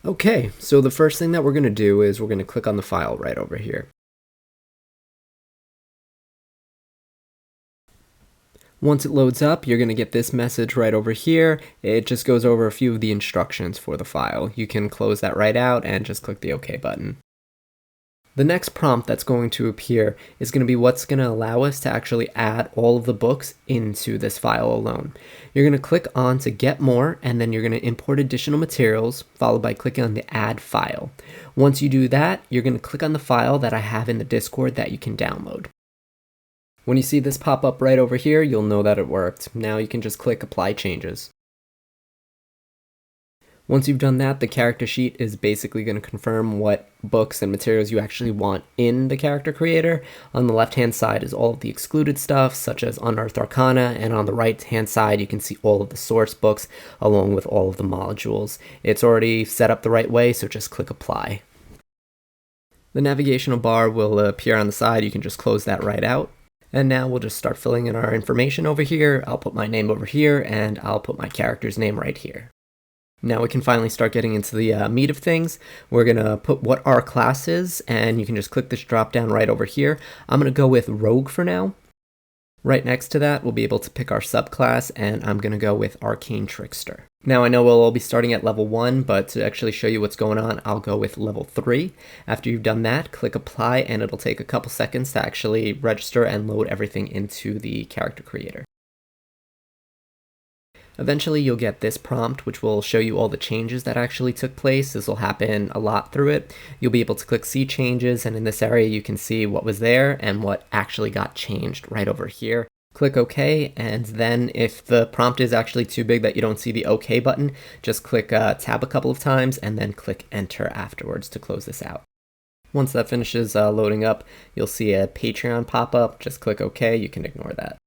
Okay, so the first thing that we're going to do is we're going to click on the file right over here. Once it loads up, you're going to get this message right over here. It just goes over a few of the instructions for the file. You can close that right out and just click the OK button. The next prompt that's going to appear is going to be what's going to allow us to actually add all of the books into this file alone. You're going to click on to get more, and then you're going to import additional materials, followed by clicking on the add file. Once you do that, you're going to click on the file that I have in the Discord that you can download. When you see this pop up right over here, you'll know that it worked. Now you can just click apply changes. Once you've done that, the character sheet is basically going to confirm what books and materials you actually want in the character creator. On the left-hand side is all of the excluded stuff, such as Unearthed Arcana, and on the right-hand side, you can see all of the source books, along with all of the modules. It's already set up the right way, so just click apply. The navigational bar will appear on the side. You can just close that right out. And now we'll just start filling in our information over here. I'll put my name over here, and I'll put my character's name right here. Now we can finally start getting into the meat of things. We're going to put what our class is, and you can just click this drop down right over here. I'm going to go with Rogue for now. Right next to that, we'll be able to pick our subclass, and I'm going to go with Arcane Trickster. Now I know we'll all be starting at level 1, but to actually show you what's going on, I'll go with level 3. After you've done that, click apply, and it'll take a couple seconds to actually register and load everything into the character creator. Eventually you'll get this prompt, which will show you all the changes that actually took place. This will happen a lot through it. You'll be able to click see changes, and in this area you can see what was there and what actually got changed right over here. Click OK, and then if the prompt is actually too big that you don't see the OK button, just click tab a couple of times and then click enter afterwards to close this out. Once that finishes loading up, you'll see a Patreon pop up. Just click OK, you can ignore that.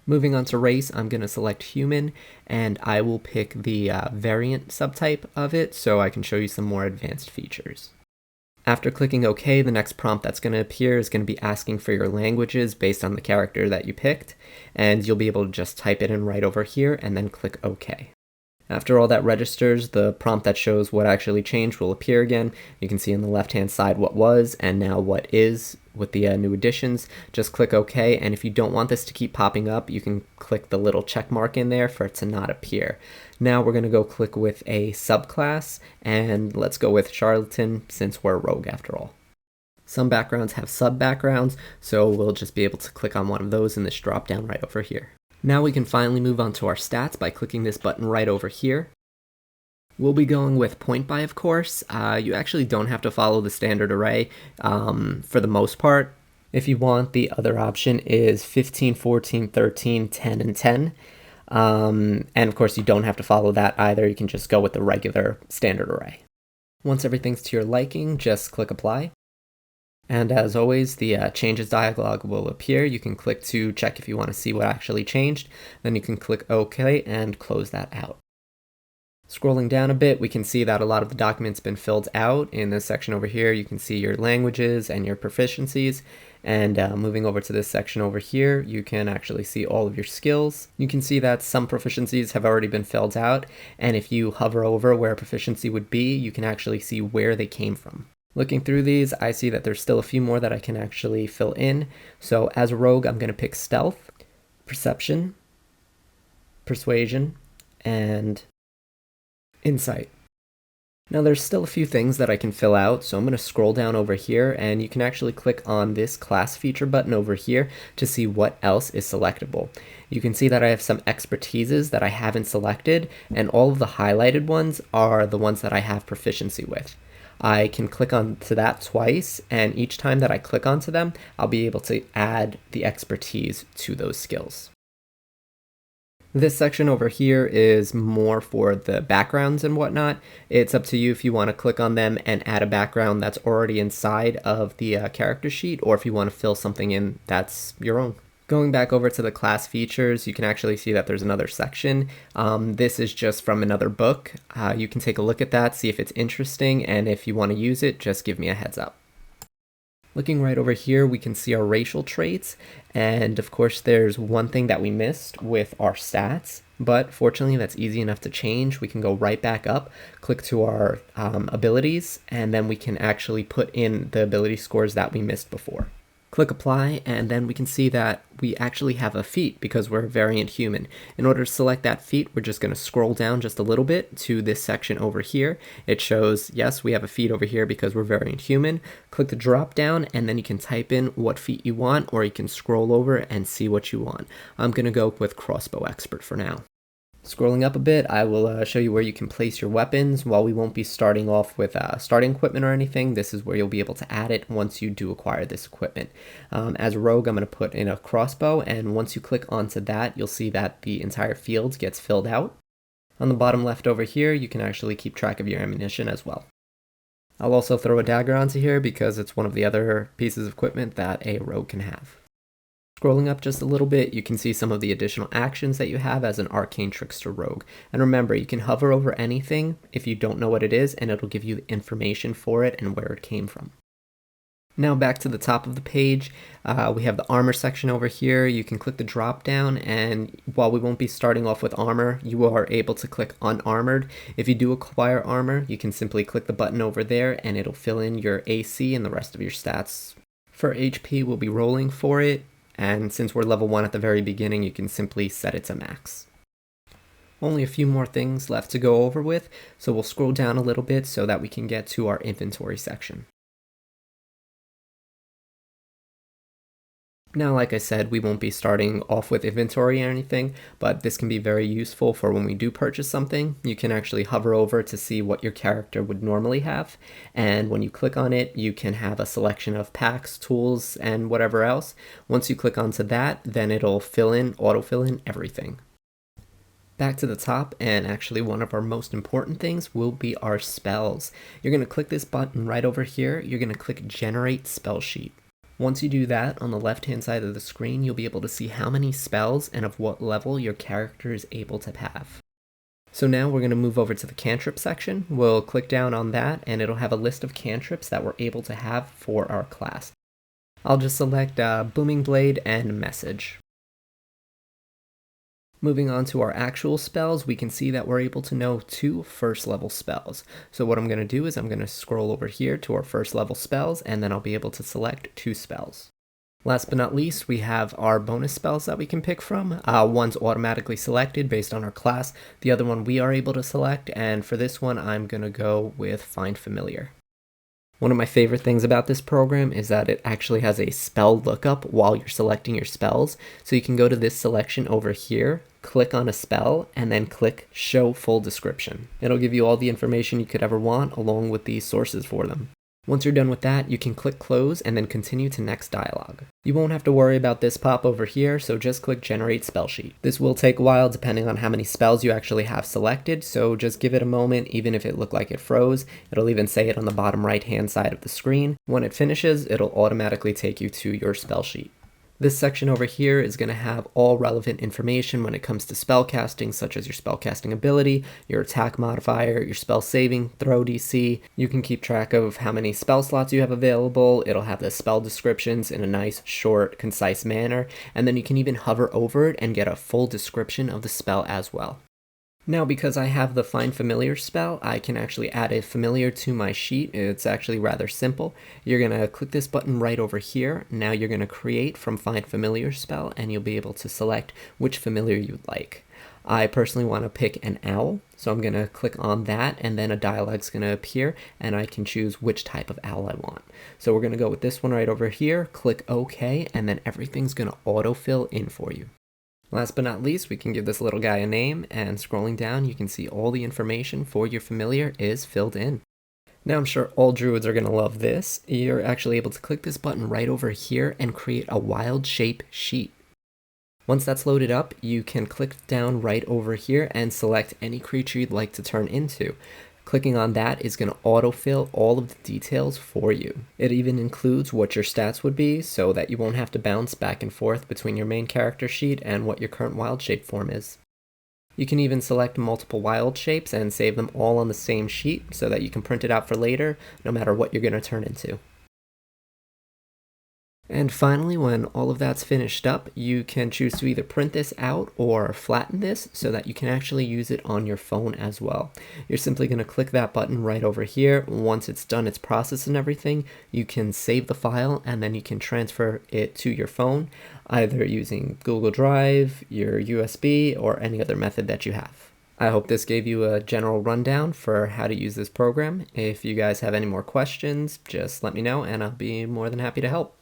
Moving on to race, I'm going to select human, and I will pick the variant subtype of it so I can show you some more advanced features. After clicking OK, the next prompt that's going to appear is going to be asking for your languages based on the character that you picked, and you'll be able to just type it in right over here and then click OK. After all that registers, the prompt that shows what actually changed will appear again. You can see on the left-hand side what was and now what is with the new additions. Just click OK, and if you don't want this to keep popping up, you can click the little check mark in there for it to not appear. Now we're going to go click with a subclass, and let's go with Charlatan since we're a rogue after all. Some backgrounds have sub-backgrounds, so we'll just be able to click on one of those in this drop-down right over here. Now we can finally move on to our stats by clicking this button right over here. We'll be going with point buy, of course. You actually don't have to follow the standard array for the most part. If you want, the other option is 15, 14, 13, 10, and 10. And of course, you don't have to follow that either. You can just go with the regular standard array. Once everything's to your liking, just click apply. And as always, the changes dialog will appear. You can click to check if you want to see what actually changed. Then you can click OK and close that out. Scrolling down a bit, we can see that a lot of the document's been filled out. In this section over here, you can see your languages and your proficiencies. And moving over to this section over here, you can actually see all of your skills. You can see that some proficiencies have already been filled out. And if you hover over where a proficiency would be, you can actually see where they came from. Looking through these, I see that there's still a few more that I can actually fill in. So as a rogue, I'm going to pick stealth, perception, persuasion, and insight. Now there's still a few things that I can fill out, so I'm going to scroll down over here, and you can actually click on this class feature button over here to see what else is selectable. You can see that I have some expertises that I haven't selected, and all of the highlighted ones are the ones that I have proficiency with. I can click onto that twice, and each time that I click onto them, I'll be able to add the expertise to those skills. This section over here is more for the backgrounds and whatnot. It's up to you if you want to click on them and add a background that's already inside of the character sheet, or if you want to fill something in that's your own. Going back over to the class features, you can actually see that there's another section. This is just from another book. You can take a look at that, see if it's interesting, and if you want to use it, just give me a heads up. Looking right over here, we can see our racial traits, and of course there's one thing that we missed with our stats, but fortunately that's easy enough to change. We can go right back up, click to our abilities, and then we can actually put in the ability scores that we missed before. Click apply, and then we can see that we actually have a feat because we're a variant human. In order to select that feat, we're just going to scroll down just a little bit to this section over here. It shows, yes, we have a feat over here because we're variant human. Click the drop down, and then you can type in what feat you want, or you can scroll over and see what you want. I'm going to go with crossbow expert for now. Scrolling up a bit, I will show you where you can place your weapons. While we won't be starting off with starting equipment or anything, this is where you'll be able to add it once you do acquire this equipment. As a rogue, I'm going to put in a crossbow, and once you click onto that, you'll see that the entire field gets filled out. On the bottom left over here, you can actually keep track of your ammunition as well. I'll also throw a dagger onto here because it's one of the other pieces of equipment that a rogue can have. Scrolling up just a little bit, you can see some of the additional actions that you have as an arcane trickster rogue. And remember, you can hover over anything if you don't know what it is, and it'll give you the information for it and where it came from. Now back to the top of the page, we have the armor section over here. You can click the drop down, and while we won't be starting off with armor, you are able to click unarmored. If you do acquire armor, you can simply click the button over there and it'll fill in your AC and the rest of your stats. For HP, we'll be rolling for it. And since we're level 1 at the very beginning, you can simply set it to max. Only a few more things left to go over with, so we'll scroll down a little bit so that we can get to our inventory section. Now, like I said, we won't be starting off with inventory or anything, but this can be very useful for when we do purchase something. You can actually hover over to see what your character would normally have, and when you click on it, you can have a selection of packs, tools, and whatever else. Once you click onto that, then it'll auto-fill in everything. Back to the top, and actually one of our most important things will be our spells. You're going to click this button right over here. You're going to click Generate Spell Sheet. Once you do that, on the left-hand side of the screen, you'll be able to see how many spells and of what level your character is able to have. So now we're going to move over to the cantrip section. We'll click down on that, and it'll have a list of cantrips that we're able to have for our class. I'll just select Booming Blade and Message. Moving on to our actual spells, we can see that we're able to know 2 first level spells. So what I'm going to do is I'm going to scroll over here to our first level spells, and then I'll be able to select 2 spells. Last but not least, we have our bonus spells that we can pick from. One's automatically selected based on our class. The other one we are able to select, and for this one I'm going to go with Find Familiar. One of my favorite things about this program is that it actually has a spell lookup while you're selecting your spells. So you can go to this selection over here, click on a spell, and then click Show Full Description. It'll give you all the information you could ever want along with the sources for them. Once you're done with that, you can click Close and then continue to next dialogue. You won't have to worry about this pop over here, so just click Generate Spell Sheet. This will take a while depending on how many spells you actually have selected, so just give it a moment. Even if it looked like it froze, it'll even say it on the bottom right hand side of the screen. When it finishes, it'll automatically take you to your spell sheet. This section over here is going to have all relevant information when it comes to spellcasting, such as your spellcasting ability, your attack modifier, your spell saving throw DC. You can keep track of how many spell slots you have available. It'll have the spell descriptions in a nice, short, concise manner, and then you can even hover over it and get a full description of the spell as well. Now, because I have the Find Familiar spell, I can actually add a familiar to my sheet. It's actually rather simple. You're going to click this button right over here. Now you're going to create from Find Familiar spell, and you'll be able to select which familiar you'd like. I personally want to pick an owl, so I'm going to click on that, and then a dialogue's going to appear, and I can choose which type of owl I want. So we're going to go with this one right over here, click OK, and then everything's going to autofill in for you. Last but not least, we can give this little guy a name, and scrolling down you can see all the information for your familiar is filled in. Now I'm sure all druids are going to love this. You're actually able to click this button right over here and create a wild shape sheet. Once that's loaded up, you can click down right over here and select any creature you'd like to turn into. Clicking on that is going to autofill all of the details for you. It even includes what your stats would be so that you won't have to bounce back and forth between your main character sheet and what your current wild shape form is. You can even select multiple wild shapes and save them all on the same sheet so that you can print it out for later, no matter what you're going to turn into. And finally, when all of that's finished up, you can choose to either print this out or flatten this so that you can actually use it on your phone as well. You're simply going to click that button right over here. Once it's done its process and everything, you can save the file and then you can transfer it to your phone, either using Google Drive, your USB, or any other method that you have. I hope this gave you a general rundown for how to use this program. If you guys have any more questions, just let me know and I'll be more than happy to help.